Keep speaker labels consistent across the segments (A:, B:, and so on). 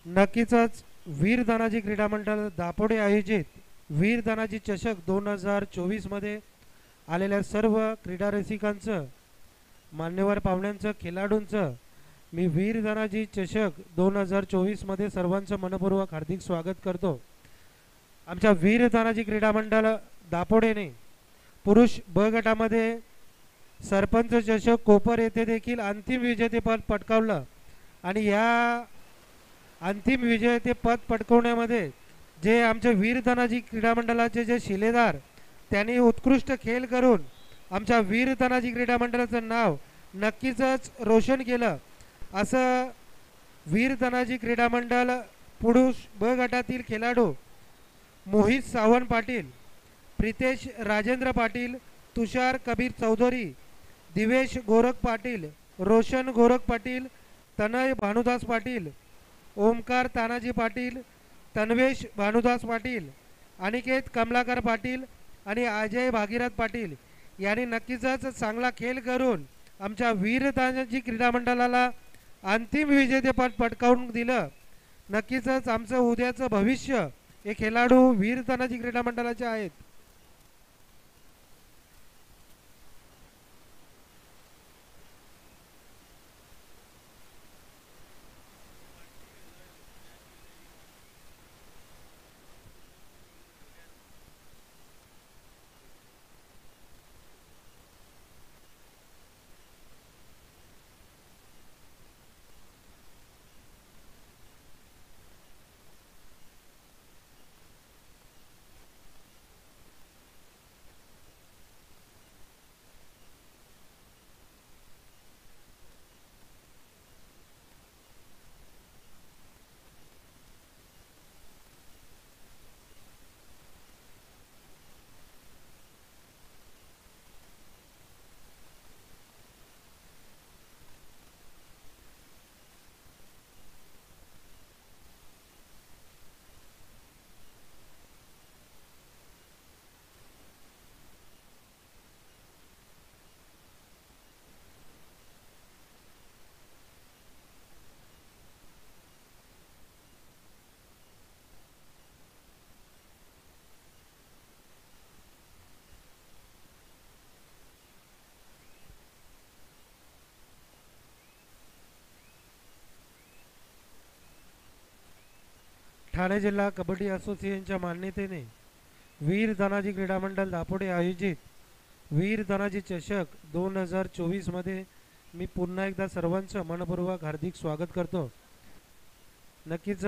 A: नक्कीच वीर धनाजी क्रीडा मंडळ दापोडे आयोजित वीर धनाजी चषक 2024 मध्ये आलेल्या सर्व क्रीडा रसिकांचं, मान्यवर पाहुण्यांचं, खेळाडूंचं मी वीर धनाजी चषक 2024 मध्ये सर्वांचं मनपूर्वक हार्दिक स्वागत करतो। आमच्या वीर धनाजी क्रीडा मंडळ दापोडेने पुरुष ब गटामध्ये सरपंच चषक कोपर येथे देखील अंतिम विजेतेपद पटकावलं आणि या अंतिम विजेतेपद पटकवण्यामध्ये जे आमचे वीर धनाजी क्रीडा मंडळाचे जे शिलेदार त्यांनी उत्कृष्ट खेळ करून आमच्या वीर धनाजी क्रीडा मंडळाचं नाव नक्कीच रोशन केलं। असं वीर धनाजी क्रीडा मंडळ पुरुष ब गटातील खेळाडू मोहित सावंत पाटील, प्रितेश राजेंद्र पाटील, तुषार कबीर चौधरी, दिवेश गोरख पाटील, रोशन गोरख पाटील, तनय भानुदास पाटील, ओमकार तानाजी पाटील, तन्वेश भानुदास पाटील, अनिकेत कमलाकर पाटील आणि अजय भागीरथ पाटील यांनी नक्कीच चांगला खेळ करून आमच्या वीर धनाजी क्रीडा मंडळाला अंतिम विजेतेपद पटकावून दिलं। नक्कीच आमचं उद्याचं भविष्य हे खेळाडू वीर धनाजी क्रीडा मंडळाचे आहेत। ठाणे जिल्हा कबड्डी असोसिएशनच्या मान्यतेने वीर धनाजी क्रीडा मंडळ दापोडे आयोजित वीर धनाजी चषक 2024 मध्ये मी पुन्हा एकदा सर्वांचं मनपूर्वक हार्दिक स्वागत करतो। नक्कीच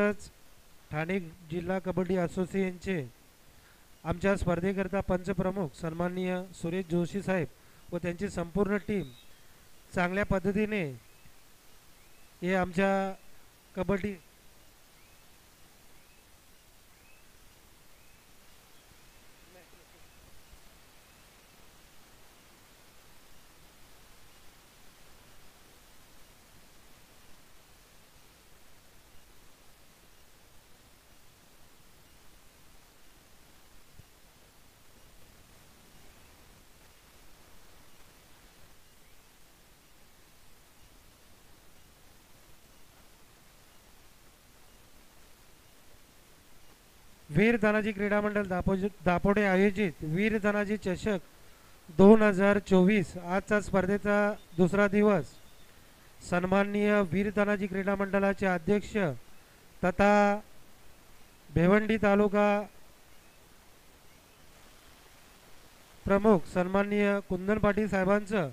A: ठाणे जिल्हा कबड्डी असोसिएशनचे आमच्या स्पर्धेकरता पंचप्रमुख सन्माननीय सुरेश जोशी साहेब व त्यांची संपूर्ण टीम चांगल्या पद्धतीने हे आमच्या कबड्डी वीर धनाजी क्रीडा मंडळ दापोडे आयोजित वीर धनाजी चषक 2024 आजचा स्पर्धेचा दुसरा दिवस सन्माननीय वीर धनाजी क्रीडा मंडळाचे अध्यक्ष तथा भिवंडी तालुका प्रमुख सन्माननीय कुंदन पाटील साहेबांचं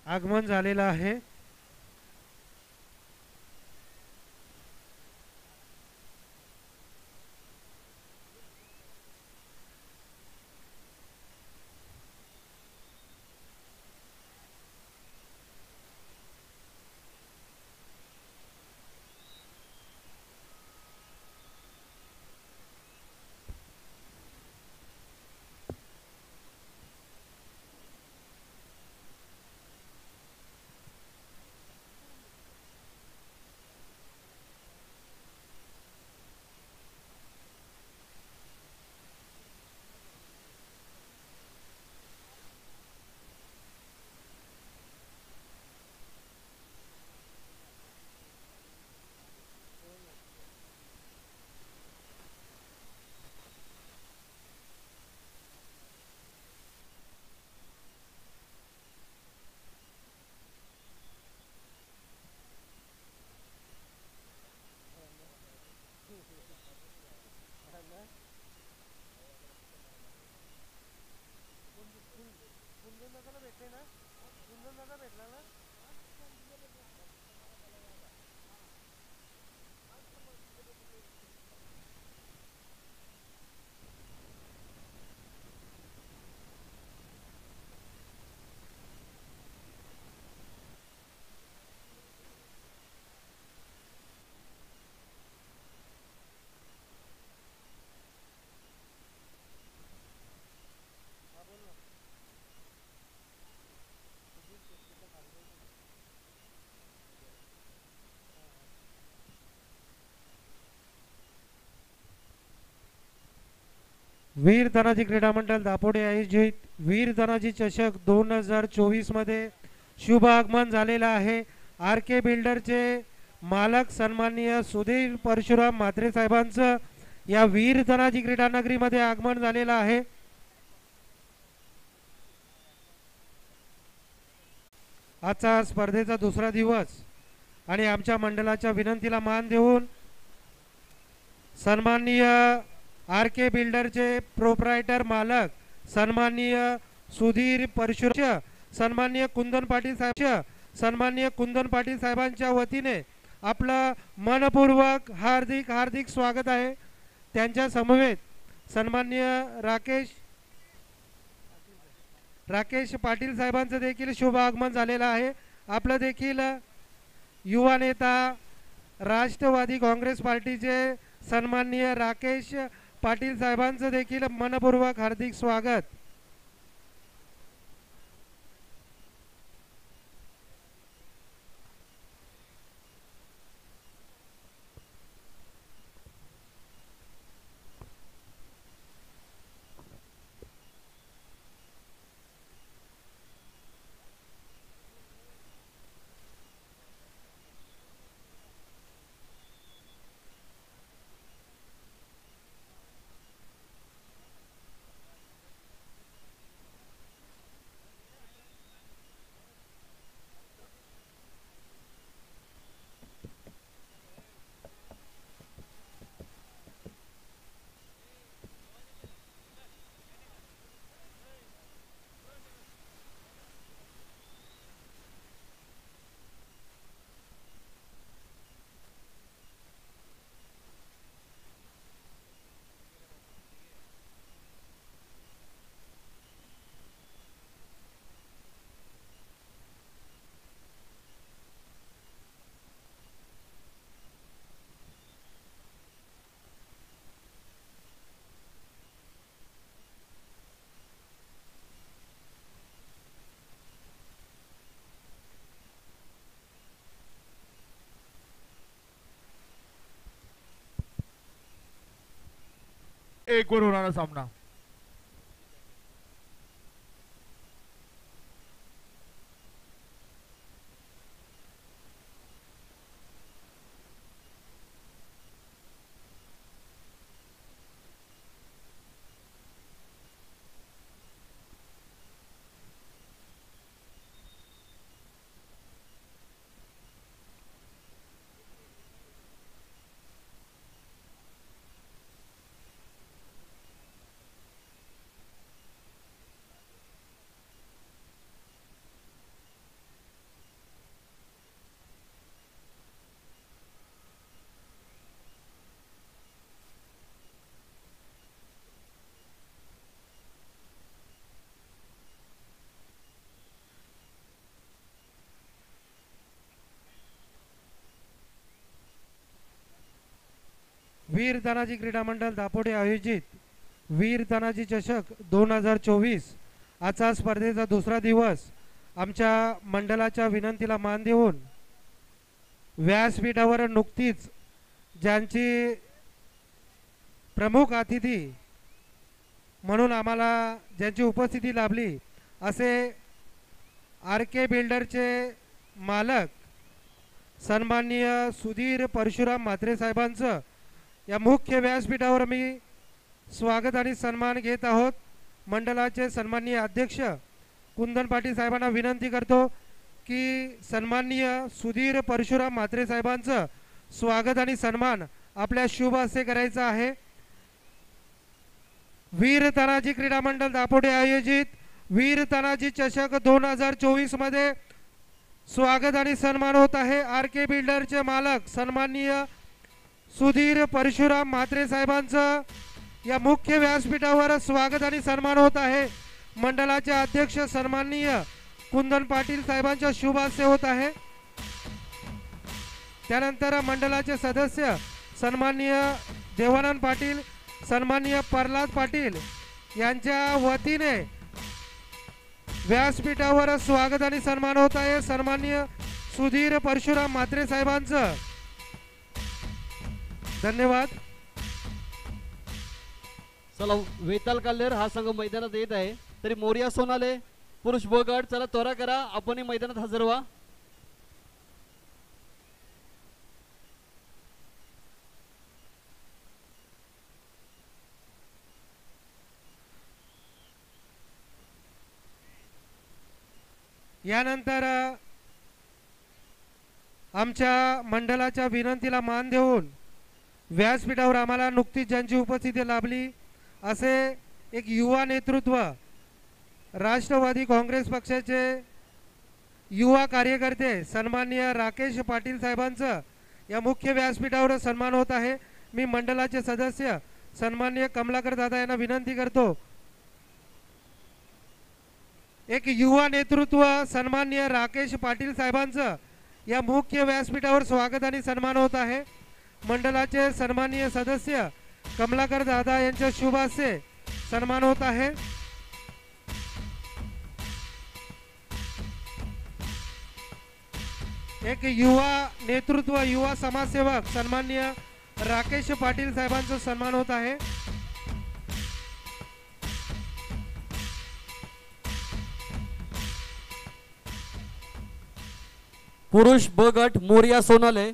A: आगमन झालेलं आहे। वीर तानाजी क्रीडा मंडळ दापोडे आयोजित वीर तानाजी चषक 2024 मध्ये शुभ आगमन झालेला आहे। आर के बिल्डरचे मालक सन्माननीय सुधीर परशुराम म्हात्रे साहेबांचं या वीर तानाजी क्रीडा नगरीमध्ये आगमन झालेलं आहे। आजचा स्पर्धेचा दुसरा दिवस आणि आमच्या मंडळाच्या विनंतीला मान देऊन सन्माननीय आर के बिल्डरचे प्रोप्रायटर मालक सन्माननीय सुधीर परशुराम, सन्माननीय कुंदन पाटील साहेब, सन्माननीय कुंदन पाटील साहेबांच्या वतीने आपलं मनपूर्वक हार्दिक हार्दिक स्वागत आहे। त्यांच्या समवेत सन्माननीय राकेश पाटील साहेबांचं देखील शुभ आगमन झालेलं आहे। आपलं देखील युवा नेता राष्ट्रवादी काँग्रेस पार्टीचे सन्माननीय राकेश पाटील साहेबांचं देखील मनपूर्वक हार्दिक स्वागत।
B: एक वर होणारा सामना
A: वीर तानाजी क्रीडा मंडळ दापोडे आयोजित वीर तानाजी चषक 2024 आजचा स्पर्धेचा दुसरा दिवस आमच्या मंडळाच्या विनंतीला मान देऊन व्यासपीठावर नुकतीच ज्यांची प्रमुख अतिथी म्हणून आम्हाला ज्यांची उपस्थिती लाभली असे आर के बिल्डरचे मालक सन्माननीय सुधीर परशुराम म्हात्रे साहेबांचं या मुख्य व्यासपीठावर मी स्वागत आणि सन्मान घेत आहोत। मंडळाचे सन्माननीय अध्यक्ष कुंदन पाटील साहेबांना विनंती करतो की सन्माननीय सुधीर परशुराम म्हात्रे साहेबांचं स्वागत आणि सन्मान आपल्या शुभ हस्ते करायचा आहे। वीर तानाजी क्रीडा मंडळ दापोडे आयोजित वीर तानाजी चषक 2024 मध्ये स्वागत आणि सन्मान होत आहे। आर के बिल्डरचे मालक सन्माननीय सुधीर परशुराम म्हात्रे साहेबांचं या मुख्य व्यासपीठावर स्वागत आणि सन्मान होत आहे। मंडळाचे अध्यक्ष सन्माननीय कुंदन पाटील साहेबांच्या शुभ हस्ते होत आहे। त्यानंतर मंडळाचे सदस्य सन्माननीय देवानंद पाटील, सन्माननीय प्रल्हाद पाटील यांच्या वतीने व्यासपीठावर स्वागत आणि सन्मान होत आहे। सन्माननीय सुधीर परशुराम म्हात्रे साहेबांचं धन्यवाद।
C: चला वेताल काल्हेर हा संघ मैदानात येत आहे. तरी मोरिया सोनाले पुरुष ब गट चला त्वरा करा, आपणही मैदानात हजर व्हा.
A: यानंतर आमच्या मंडळाच्या विनंतीला मान देऊन व्यासपीठावर आम्हाला नुकतीच ज्यांची उपस्थिती लाभली असे एक युवा नेतृत्व राष्ट्रवादी काँग्रेस पक्षाचे युवा कार्यकर्ते सन्माननीय राकेश पाटील साहेबांचं या मुख्य व्यासपीठावर सन्मान होत आहे. मी मंडळाचे सदस्य सन्माननीय कमलाकर दादा यांना विनंती करतो, एक युवा नेतृत्व सन्माननीय राकेश पाटील साहेबांचं या मुख्य व्यासपीठावर स्वागत आणि सन्मान होत आहे. मंडळाचे सन्माननीय सदस्य कमलाकर दादा यांच्या शुभ हस्ते सन्मान होत आहे. एक युवा नेतृत्व युवा समाजसेवक सन्माननीय राकेश पाटील साहेबांचा सन्मान होत आहे.
C: पुरुष ब गट मोरिया सोनाले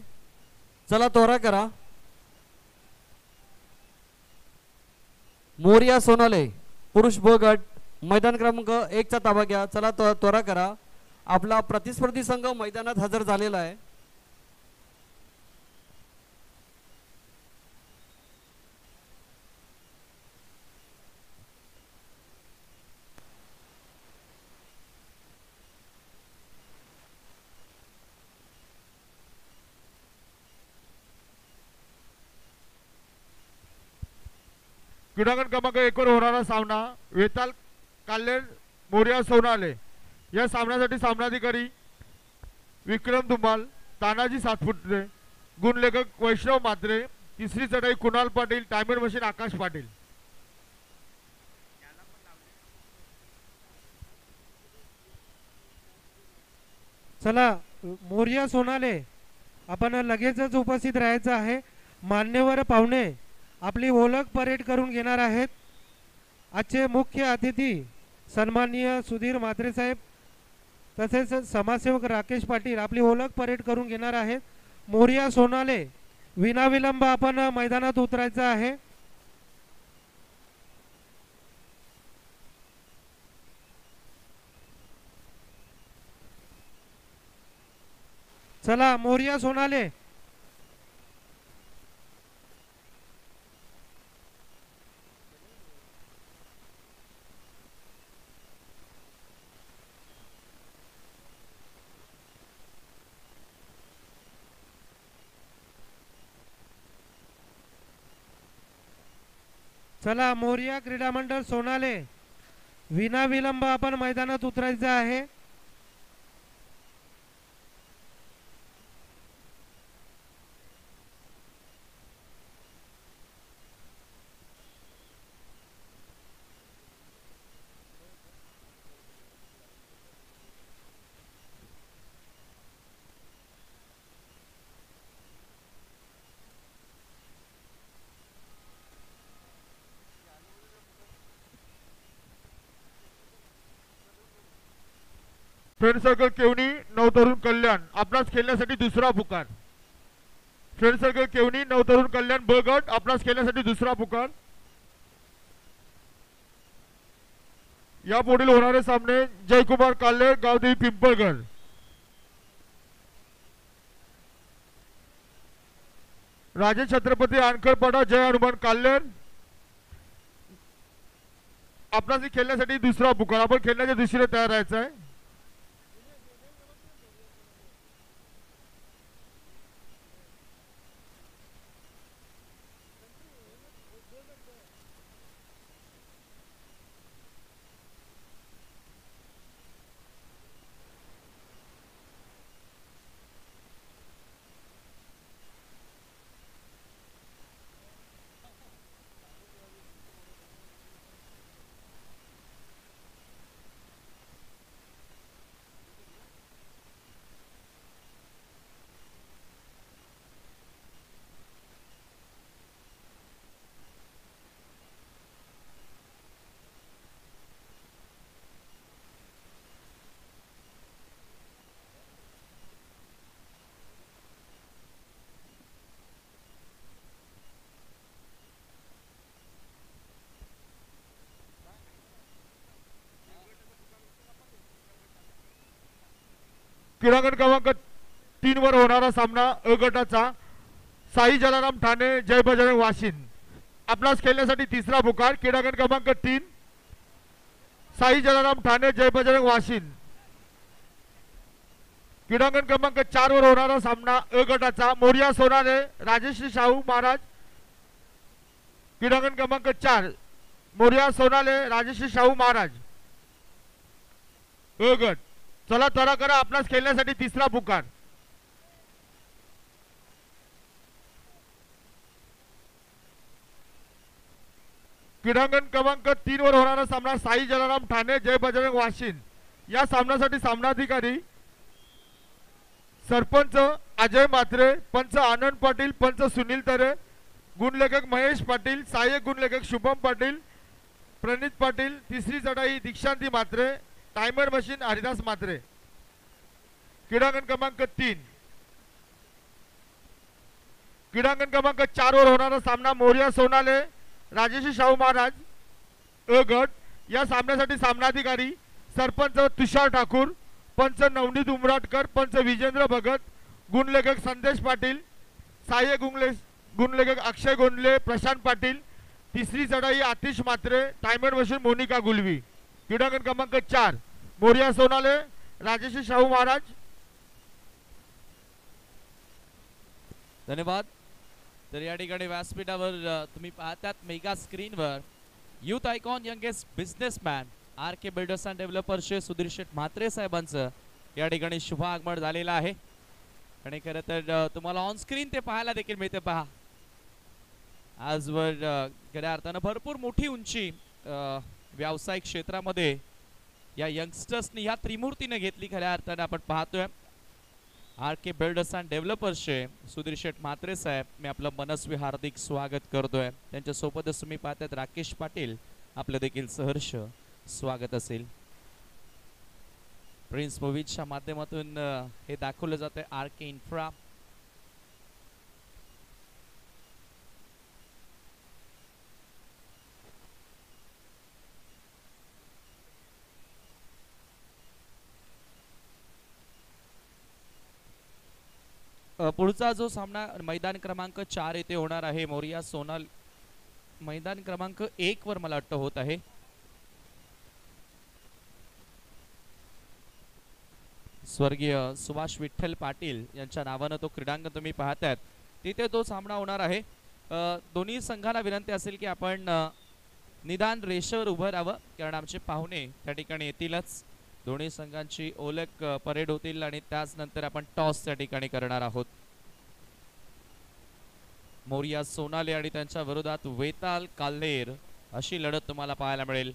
C: चला त्वरा करा. मोरिया सोनाले पुरुष ब गट मैदान क्रमांक 1 चा ताबा घ्या. चला त्वरा करा, आपला प्रतिस्पर्धी संघ मैदानात हजर झालेला आहे.
B: क्रीडांगण क्रमांक 1 वर होणारा सामना वेताल काल्हेर मोरिया सोनाले. या सामन्यासाठी सामनाधिकारी विक्रम धुमाल, तानाजी सातपुते, गुणलेखक वैष्णव मात्रे, तिसरी चढाई कुणाल पाटील, टायमर मशीन आकाश पाटील.
A: चला मोरिया सोनाले आपण लगेचच उपस्थित राहायचं आहे. मान्यवर पाहुणे आपली ओळख परेड करून घेणार आहेत. आजचे मुख्य अतिथी सन्माननीय सुधीर म्हात्रे साहेब तसेच समाजसेवक राकेश पाटील आपली ओळख परेड करून घेणार आहेत. मोरिया सोनाले विनाविलंब आपण मैदानात उतरायचं आहे. चला मोरिया सोनाले चला मोरिया क्रीडा मंडळ सोनाले विनाविलंब आपण मैदानात उतरायचं आहे.
B: फ्रेंड सर्कल केवनी नवतरुण कल्याण आपणास खेळण्यासाठी दुसरा पुकार. फ्रेंड सर्कल केवनी नवतरुण कल्याण ब गट आपणास खेळण्यासाठी दुसरा पुकार. या पुढील होणारे सामने जयकुमार काल्हेर गावदेवी पिंपळगड, राजे छत्रपती आणखरपाडा जय हनुमान काल्हेर आपणास खेळण्यासाठी दुसरा पुकार. आपण खेळण्याच्या दृष्टीने तयार राहायचं आहे. क्रीडांगण क्रमांक 3 वर होणारा सामना अ गटाचा साई जलाराम ठाणे जय बजरंग वाशिंद. आपणास खेळण्यासाठी तिसरा पुकार क्रीडांगण क्रमांक 3 साई जलाराम ठाणे जय बजरंग वाशिंद. क्रीडांगण क्रमांक 4 वर होणारा सामना अ गटाचा मोरिया सोनारे राजश्री शाहू महाराज. क्रीडांगण क्रमांक 4 मोरिया सोनाले राजश्री शाहू महाराज अ गट. चला त्वरा करा, आपणास खेळण्यासाठी तिसरा पुकार. क्रीडांगण क्रमांक 3 वर होणारा सामना साई जलाराम ठाणे जय बजरंग वाशिंद. या सामन्यासाठी सामनाधिकारी सरपंच अजय म्हात्रे, पंच आनंद पाटील, पंच सुनील तरे, गुणलेखक महेश पाटील, सहाय्यक गुणलेखक शुभम पाटील, प्रणित पाटील, तिसरी चढाई दीक्षांती म्हात्रे, टायमर मशीन हरिदास म्हात्रे. क्रीडांगण क्रमांक 3 क्रीडांगण क्रमांक 4 वर होणारा सामना मोरिया सोनाले राजश्री शाहू महाराज अ गट. या सामन्यासाठी सामनाधिकारी सरपंच तुषार ठाकूर, पंच नवनीत उमराटकर, पंच विजेंद्र भगत, गुणलेखक संदेश पाटील, सहाय्यक गुणलेखक अक्षय गोंडले, प्रशांत पाटील, तिसरी चढाई आतिश म्हात्रे, टायमर मशीन मोनिका गुलवी. क्रीडांगण क्रमांक 4 मोरिया सोनाले राजश्री शाहू महाराज.
D: धन्यवाद. तर या ठिकाणी व्यासपीठावर तुम्ही पाहतात मेगा स्क्रीनवर youth icon youngest businessman R K builders and डेव्हलपर्सचे सुधीर शेठ म्हात्रे साहेबांचं या ठिकाणी शुभ आगमन झालेलं आहे. आणि खरं तर तुम्हाला ऑन स्क्रीन ते पाहायला देखील मिळते. पहा आजवर खऱ्या अर्थानं भरपूर मोठी उंची व्यावसायिक क्षेत्रामध्ये या यंगस्टर्सनी या त्रिमूर्तीने घेतली. खऱ्या अर्थानं आपण पाहतोय आर के बिल्डर्स अँड डेव्हलपर्सचे सुधीर शेठ म्हात्रे साहेब, मी आपलं मनस्वी हार्दिक स्वागत करतोय. त्यांच्यासोबतच तुम्ही पाहतात राकेश पाटील, आपलं देखील सहर्ष स्वागत असेल. प्रिन्स मूवीजच्या माध्यमातून हे दाखवलं जातंय आर के इन्फ्रा. पुढचा जो सामना मैदान क्रमांक 4 येथे होणार आहे मोरिया सोनाल. मैदान क्रमांक 1 वर मला वाटतं होत आहे. स्वर्गीय सुभाष विठ्ठल पाटील यांच्या नावानं तो क्रीडांगण तुम्ही पाहतायत, तिथे तो सामना होणार आहे. दोन्ही संघांना विनंती असेल की आपण निदान रेषेवर उभं राहावं, कारण आमचे पाहुणे त्या ठिकाणी येतीलच. दोन्ही संघांची ओळख परेड होतील आणि त्याचनंतर आपण टॉस त्या ठिकाणी करणार आहोत. मोरिया सोनाले आणि त्यांच्या विरोधात वेताल काल्लेर अशी लढत तुम्हाला पाहायला मिळेल.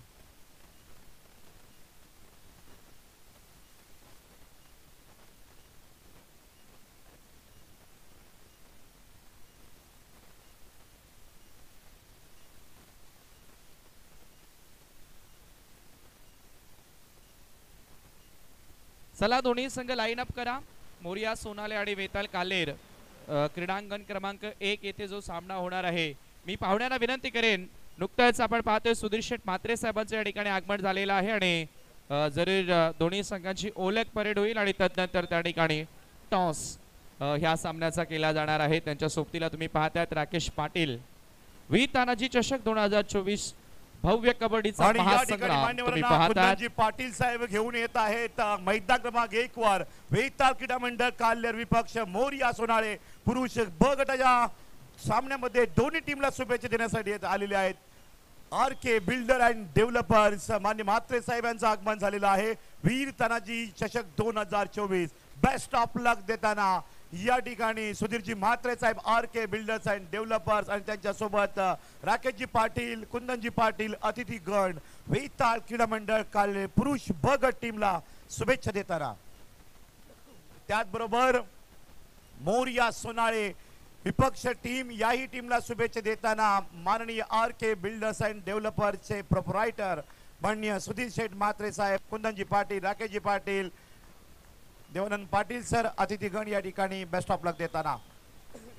D: चला दोन्ही संघ लाईन अप करा. मोरिया सोनाले आणि वेताल कालेर क्रीडांगण क्रमांक 1 येथे जो सामना होणार आहे, मी पाहुण्यांना विनंती करेन, नुकतंच आपण पाहतोय सुधीर शेठ म्हात्रे साहेबांचं या ठिकाणी आगमन झालेलं आहे आणि जरूर दोन्ही संघांची ओळख परेड होईल आणि तदनंतर त्या ठिकाणी टॉस ह्या सामन्याचा केला जाणार आहे. त्यांच्या सोबतीला तुम्ही पाहतायत राकेश पाटील. वीर तानाजी चषक 2024 भव्य कबड्डीचा महासंग्राम तुम्ही पाहतात.
E: पाटील साहेब घेऊन येत आहेत मैदान क्रमांक 1 वर वेताल क्रीडा मंडळ काल्हेर विपक्ष मोरिया सोनाळे. पुरुष ब गटाच्या सामन्यामध्ये दोन्ही टीमला शुभेच्छा देण्यासाठी आलेले आहेत R K builder and developers. मान्य म्हात्रे साहेबांचं आगमन झालेलं आहे. वीर तानाजी चषक 2024 बेस्ट ऑफ लक देताना या ठिकाणी सुधीरजी म्हात्रे साहेब R K builders and developers आणि त्यांच्या सोबत राकेशजी पाटील, कुंदनजी पाटील, अतिथीगण वेताल क्रीडा मंडळ काल्हेर पुरुष ब गट टीमला शुभेच्छा देताना, त्याचबरोबर मोरिया सोनाळे विपक्ष टीम याही टीमला शुभेच्छा देताना माननीय आर के बिल्डर्स अँड डेव्हलपर्सचे प्रोप्रायटर माननीय सुधीर शेठ म्हात्रे साहेब, कुंदनजी पाटील, राकेशजी पाटील, देवानंद पाटील सर, अतिथीगण या ठिकाणी बेस्ट ऑफ लक देताना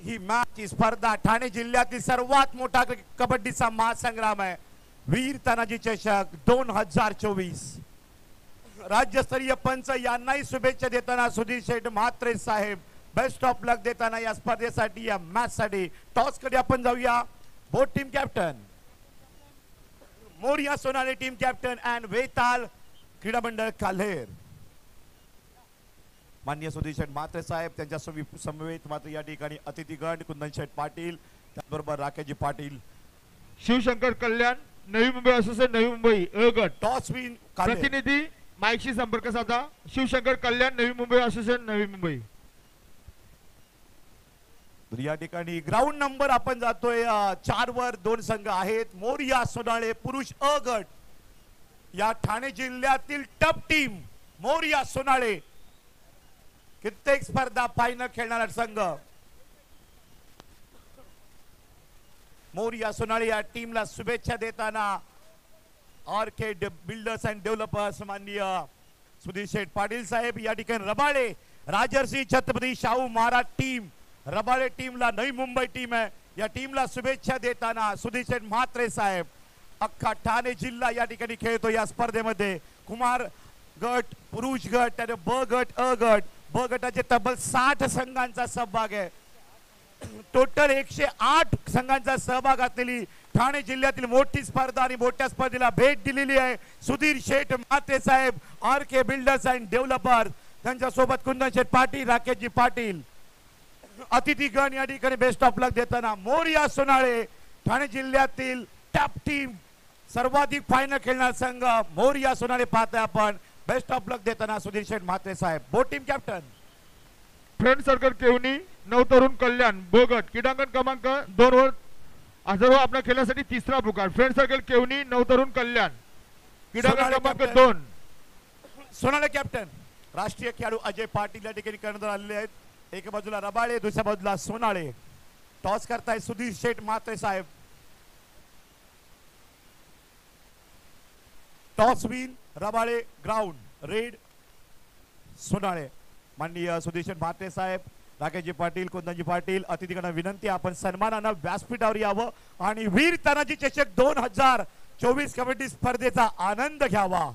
E: ही मॅच ही स्पर्धा ठाणे जिल्ह्यातील सर्वात मोठा कबड्डीचा महासंग्राम आहे. वीर तानाजी चषक 2024. राज्यस्तरीय पंच यांनाही शुभेच्छा देताना सुधीर शेठ म्हात्रे साहेब बेस्ट ऑफ लक देताना या स्पर्धेसाठी या मॅच साठी टॉस कडे आपण जाऊया. बोथ टीम कॅप्टन मोरिया सोनाले टीम कॅप्टन अँड वेताल क्रीडा मंडळ काल्हेर. माननीय सुधीर शेठ म्हात्रे साहेब त्यांच्या समवेत मात्र या ठिकाणी अतिथीगण कुंदन शेठ पाटील त्याचबरोबर राकेशजी पाटील.
B: शिवशंकर कल्याण नवी मुंबई असोसिएशन नवी मुंबई अ गट.
E: टॉस विन
B: प्रतिनिधी माईकशी संपर्क साधा. शिवशंकर कल्याण नवी मुंबई असोसिएशन नवी मुंबई.
E: या ठिकाणी ग्राउंड नंबर आपण जातोय 4 वर 2 संघ आहेत. मोरिया सोनाळे पुरुष अ गट या ठाणे जिल्ह्यातील टप टीम मोरिया सोनाळे कित्येक स्पर्धा फायनल खेळणारा संघ. मोरिया सोनाळे या टीमला शुभेच्छा देताना आरके बिल्डर्स अँड डेव्हलपर्स माननीय सुधीर शेठ पाटील साहेब या ठिकाणी रबाळे राजर्षी छत्रपती शाहू महाराज टीम रबाळे टीमला नवी मुंबई टीम आहे या टीमला शुभेच्छा देताना सुधीर शेठ म्हात्रे साहेब अख्खा ठाणे जिल्हा या ठिकाणी खेळतो. या स्पर्धेमध्ये कुमार गट पुरुष गट आणि ब गट अ गट. ब गटाचे तब्बल 60 संघांचा सहभाग आहे. टोटल 108 संघांचा सहभाग असलेली ठाणे जिल्ह्यातील मोठी स्पर्धा आणि मोठ्या स्पर्धेला भेट दिलेली आहे सुधीर शेठ म्हात्रे साहेब R K builders and developer. त्यांच्या सोबत कुंदन शेठ पाटील राकेशजी पाटील. अतिथीगण या ठिकाणी बेस्ट ऑफ लक देताना मोरिया सोनाळे ठाणे जिल्ह्यातील टॉप टीम सर्वाधिक फायनल खेळणारा संघ मोरिया सोनाळे पाहतोय आपण. बेस्ट ऑफ लक देताना सुधीर शेठ म्हात्रे साहेब. Both team captain
B: friend circle Kevni Navtarun Kalyan ब गट क्रीडांगण क्रमांक 2 वर हजर आपल्या खेळण्यासाठी तिसरा पुकार. फ्रेंड सर्कल केवनी नवतरुण कल्याण क्रीडांगण क्रमांक 2.
E: सोनाळे कॅप्टन राष्ट्रीय खेळाडू अजय पाटील या ठिकाणी करण्यात आलेले आहेत. एका बाजूला रबाळे दुसऱ्या बाजूला सोनाळे. टॉस करताय सुधीर शेठ म्हात्रे साहेब. Toss win Rabale ground red Sonale. माननीय सुधीर शेठ म्हात्रे साहेब राकेशजी पाटील कुंदनजी पाटील अतिथीकडे विनंती आपण सन्मानानं व्यासपीठावर यावं आणि वीर तानाजी चषक 2024 कबड्डी स्पर्धेचा आनंद घ्यावा.